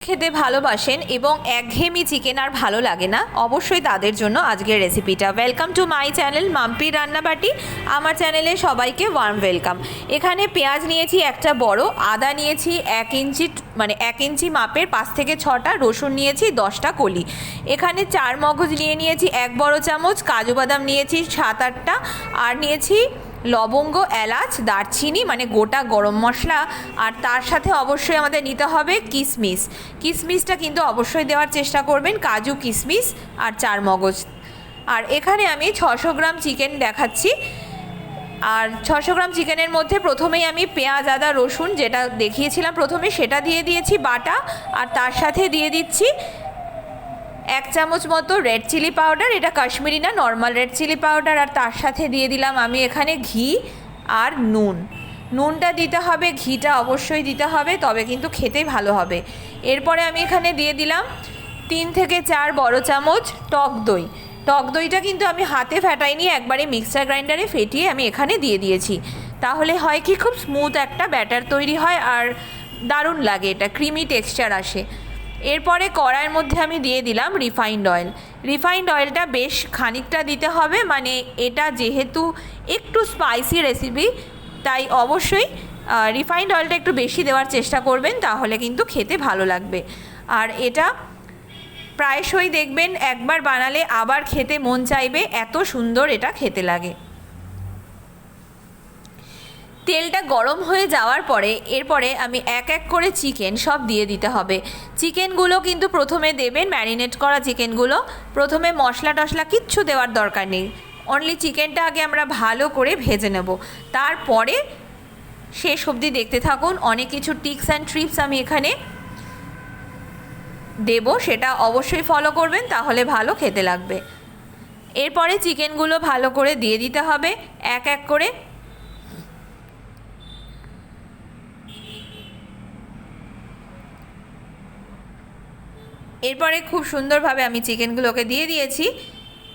খেতে ভালোবাসেন এবং একঘেয়েমি চিকেন আর ভালো লাগে না, অবশ্যই তাদের জন্য আজকের রেসিপিটা। Welcome to my channel Mampi Rannabati. আমার চ্যানেলে সবাইকে ওয়ার্ম ওয়েলকাম। এখানে পেঁয়াজ নিয়েছি একটা বড়, আদা নিয়েছি 1 ইঞ্চি মাপের 5 থেকে 6টা, রসুন নিয়েছি 10টা কলি। এখানে 4 মগজ নিয়েছি 1 বড় চামচ, কাজু বাদাম নিয়েছি 7-8টা, আর নিয়েছি লবঙ্গ, এলাচ, দারচিনি মানে গোটা গরম মশলা, আর তার সাথে অবশ্যই আমাদের নিতে হবে কিশমিশ। কিশমিশটা কিন্তু অবশ্যই দেওয়ার চেষ্টা করবেন, কাজু, কিশমিশ আর 4 মগজ। আর এখানে আমি 600 গ্রাম চিকেন দেখাচ্ছি। আর 600 গ্রাম চিকেনের মধ্যে প্রথমেই আমি পেঁয়াজ, আদা, রসুন যেটা দেখিয়েছিলাম প্রথমে সেটা দিয়ে দিয়েছি বাটা, আর তার সাথে দিয়ে দিচ্ছি 1 চামচ মতো রেড চিলি পাউডার, এটা কাশ্মীরি না, নর্মাল রেড চিলি পাউডার। আর তার সাথে দিয়ে দিলাম আমি এখানে ঘি আর নুনটা দিতে হবে, ঘিটা অবশ্যই দিতে হবে, তবে কিন্তু খেতে ভালো হবে। এরপরে আমি এখানে দিয়ে দিলাম 3 থেকে 4 বড় চামচ টক দই। টক দইটা কিন্তু আমি হাতে ফেটাইনি, একবারে মিক্সার গ্রাইন্ডারে ফেটিয়ে আমি এখানে দিয়ে দিয়েছি। তাহলে হয় কি, খুব স্মুথ একটা ব্যাটার তৈরি হয় আর দারুণ লাগে, এটা ক্রিমি টেক্সচার আসে। এরপরে কড়াইয়ের মধ্যে আমি দিয়ে দিলাম রিফাইন্ড অয়েল। রিফাইন্ড অয়েলটা বেশ খানিকটা দিতে হবে, মানে এটা যেহেতু একটু স্পাইসি রেসিপি তাই অবশ্যই রিফাইন্ড অয়েলটা একটু বেশি দেওয়ার চেষ্টা করবেন, তাহলে কিন্তু খেতে ভালো লাগবে। আর এটা প্রায়শই দেখবেন একবার বানালে আবার খেতে মন চাইবে, এত সুন্দর এটা খেতে লাগে। তেলটা গরম হয়ে যাওয়ার পরে এরপরে আমি এক এক করে চিকেন সব দিয়ে দিতে হবে। চিকেনগুলো কিন্তু প্রথমে দেবেন, ম্যারিনেট করা চিকেনগুলো প্রথমে মশলা টশলা কিচ্ছু দেওয়ার দরকার নেই, অনলি চিকেনটা আগে আমরা ভালো করে ভেজে নেব, তারপরে শেষ অবধি দেখতে থাকুন। অনেক কিছু টিপস অ্যান্ড ট্রিপস আমি এখানে দেব, সেটা অবশ্যই ফলো করবেন, তাহলে ভালো খেতে লাগবে। এরপরে চিকেনগুলো ভালো করে দিয়ে দিতে হবে এক এক করে। এরপরে খুব সুন্দরভাবে আমি চিকেনগুলোকে দিয়ে দিয়েছি।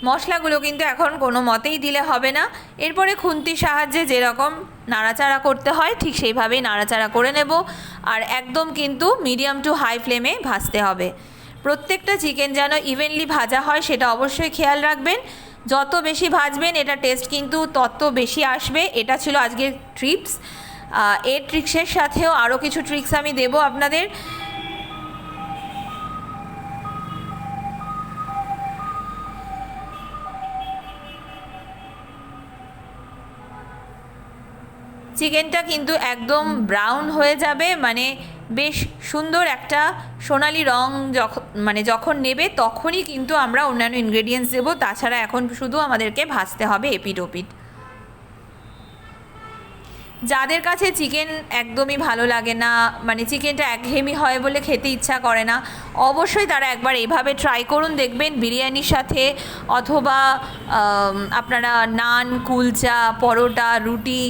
মশলাগুলো কিন্তু এখন কোনো মতেই দিলে হবে না, এরপরে খুন্তির সাহায্যে যেরকম নাড়াচাড়া করতে হয় ঠিক সেইভাবেই নাড়াচাড়া করে নেব। আর একদম কিন্তু মিডিয়াম টু হাই ফ্লেমে ভাজতে হবে। প্রত্যেকটা চিকেন যেন ইভেনলি ভাজা হয় সেটা অবশ্যই খেয়াল রাখবেন। যত বেশি ভাজবেন এটা টেস্ট কিন্তু তত বেশি আসবে। এটা ছিল আজকের ট্রিপস। এর ট্রিক্সের সাথেও আরও কিছু ট্রিক্স আমি দেব আপনাদের। চিকেনটা কিন্তু একদম ব্রাউন হয়ে যাবে, মানে বেশ সুন্দর একটা সোনালি রং যখন নেবে তখনই কিন্তু আমরা অন্যান্য ইনগ্রেডিয়েন্টস দেবো, তাছাড়া এখন শুধু আমাদেরকে ভাজতে হবে এপিট ওপিট। যাদের কাছে চিকেন একদমই ভালো লাগে না, মানে চিকেনটা একঘেয়েমি হয় বলে খেতে ইচ্ছা করে না, অবশ্যই তারা একবার এইভাবে ট্রাই করুন, দেখবেন বিরিয়ানির সাথে অথবা আপনারা নান, কুলচা, পরোটা, রুটি,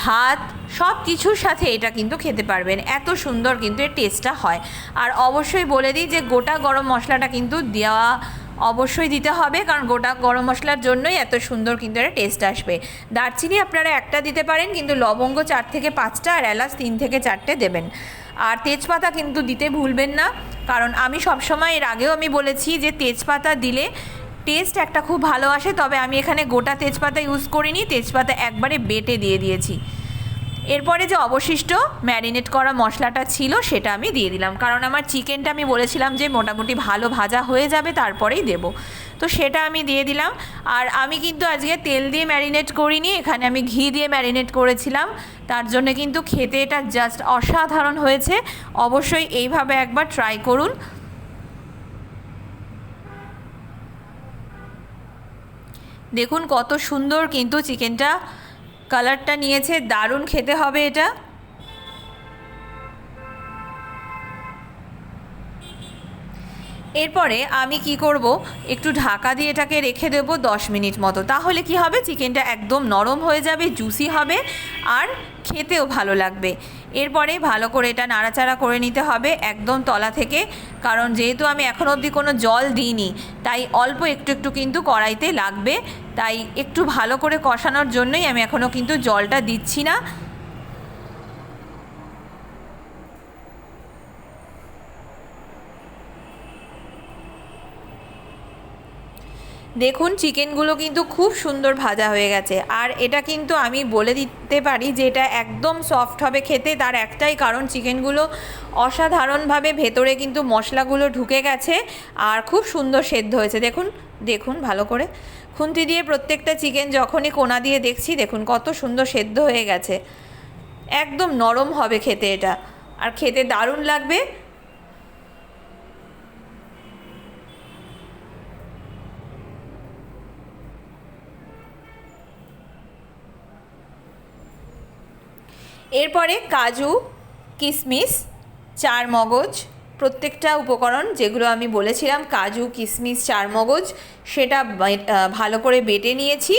ভাত সব কিছুর সাথে এটা কিন্তু খেতে পারবেন, এত সুন্দর কিন্তু এর টেস্টটা হয়। আর অবশ্যই বলে দিই যে গোটা গরম মশলাটা কিন্তু দেওয়া অবশ্যই দিতে হবে, কারণ গোটা গরম মশলার জন্যই এত সুন্দর কিন্তু একটা টেস্ট আসবে। দারচিনি আপনারা একটা দিতে পারেন, কিন্তু লবঙ্গ 4 থেকে 5টা আর এলাচ 3 থেকে 4টে দেবেন। আর তেজপাতা কিন্তু দিতে ভুলবেন না, কারণ আমি সবসময় এর আগেও আমি বলেছি যে তেজপাতা দিলে টেস্ট একটা খুব ভালো আসে, তবে আমি এখানে গোটা তেজপাতা ইউজ করিনি, তেজপাতা একবারে বেটে দিয়ে দিয়েছি। এরপরে যে অবশিষ্ট ম্যারিনেট করা মশলাটা ছিল সেটা আমি দিয়ে দিলাম, কারণ আমার চিকেনটা আমি বলেছিলাম যে মোটামুটি ভালো ভাজা হয়ে যাবে তারপরেই দেব, তো সেটা আমি দিয়ে দিলাম। আর আমি কিন্তু আজকে তেল দিয়ে ম্যারিনেট করিনি, এখানে আমি ঘি দিয়ে ম্যারিনেট করেছিলাম, তার জন্য কিন্তু খেতে এটা জাস্ট অসাধারণ হয়েছে। অবশ্যই এইভাবে একবার ট্রাই করুন। দেখুন কত সুন্দর কিন্তু চিকেনটা কালারটা নিয়েছে, দারুণ খেতে হবে এটা। এরপরে আমি কি করব, একটু ঢাকা দিয়ে এটাকে রেখে দেব 10 মিনিট মতো, তাহলে কি হবে, চিকেনটা একদম নরম হয়ে যাবে, জুসি হবে আর খেতেও ভালো লাগবে। এরপরে ভালো করে এটা নাড়াচাড়া করে নিতে হবে একদম তলা থেকে, কারণ যেহেতু আমি এখনও অবধি কোনো জল দিইনি তাই অল্প একটু একটু কিন্তু কড়াইতে লাগবে, তাই একটু ভালো করে কষানোর জন্যই আমি এখনও কিন্তু জলটা দিচ্ছি না। দেখুন চিকেনগুলো কিন্তু খুব সুন্দর ভাজা হয়ে গেছে। আর এটা কিন্তু আমি বলে দিতে পারি যে এটা একদম সফট হবে খেতে, তার একটাই কারণ চিকেনগুলো অসাধারণভাবে ভেতরে কিন্তু মশলাগুলো ঢুকে গেছে আর খুব সুন্দর সেদ্ধ হয়েছে। দেখুন দেখুন ভালো করে খুন্তি দিয়ে প্রত্যেকটা চিকেন যখনই কোনা দিয়ে দেখছি, দেখুন কত সুন্দর সেদ্ধ হয়ে গেছে, একদম নরম হবে খেতে এটা, আর খেতে দারুণ লাগবে। এরপরে কাজু, কিশমিশ, চার মগজ, প্রত্যেকটা উপকরণ যেগুলো আমি বলেছিলাম কাজু, কিশমিশ, চার মগজ, সেটা ভালো করে বেটে নিয়েছি।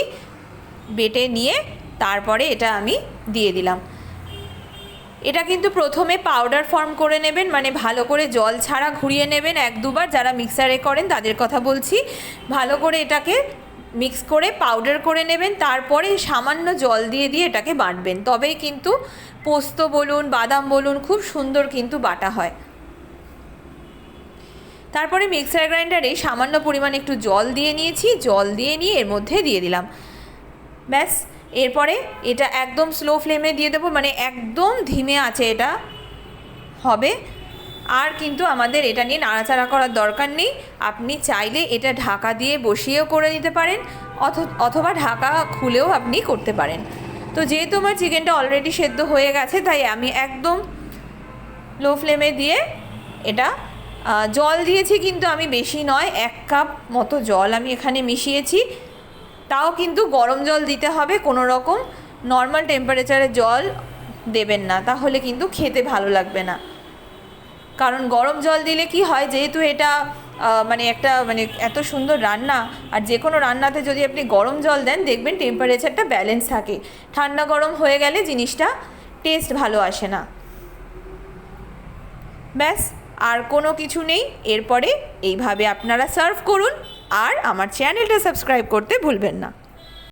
বেটে নিয়ে তারপরে এটা আমি দিয়ে দিলাম। এটা কিন্তু প্রথমে পাউডার ফর্ম করে নেবেন, মানে ভালো করে জল ছাড়া ঘুরিয়ে নেবেন এক দুবার, যারা মিক্সারে করেন তাদের কথা বলছি। ভালো করে এটাকে মিক্স করে পাউডার করে নেবেন, তারপরে সামান্য জল দিয়ে দিয়ে এটাকে বাটবেন, তবেই কিন্তু পোস্ত বলুন বাদাম বলুন খুব সুন্দর কিন্তু বাটা হয়। তারপরে মিক্সার গ্রাইন্ডারে সামান্য পরিমাণে একটু জল দিয়ে নিয়েছি, জল দিয়ে নিয়ে এর মধ্যে দিয়ে দিলাম, ব্যাস। এরপরে এটা একদম স্লো ফ্লেমে দিয়ে দেবো, মানে একদম ধিমে আছে এটা হবে। আর কিন্তু আমাদের এটা নিয়ে নাড়াচাড়া করার দরকার নেই, আপনি চাইলে এটা ঢাকা দিয়ে বসিয়েও করে নিতে পারেন, অথবা ঢাকা খুলেও আপনি করতে পারেন। তো যেহেতু আমার চিকেনটা অলরেডি সেদ্ধ হয়ে গেছে, তাই আমি একদম লো ফ্লেমে দিয়ে এটা জল দিয়েছি, কিন্তু আমি বেশি নয়, 1 কাপ মতো জল আমি এখানে মিশিয়েছি। তাও কিন্তু গরম জল দিতে হবে, কোনো রকম নর্মাল টেম্পারেচারে জল দেবেন না, তাহলে কিন্তু খেতে ভালো লাগবে না। কারণ গরম জল দিলে কি হয়, যেহেতু এটা মানে এত সুন্দর রান্না, আর যে কোনো রান্নাতে যদি আপনি গরম জল দেন দেখবেন টেম্পারেচারটা ব্যালেন্স থাকে, ঠান্ডা গরম হয়ে গেলে জিনিসটা টেস্ট ভালো আসে না। ব্যাস, আর কোনো কিছু নেই। এরপরে এইভাবে আপনারা সার্ভ করুন, আর আমার চ্যানেলটা সাবস্ক্রাইব করতে ভুলবেন না।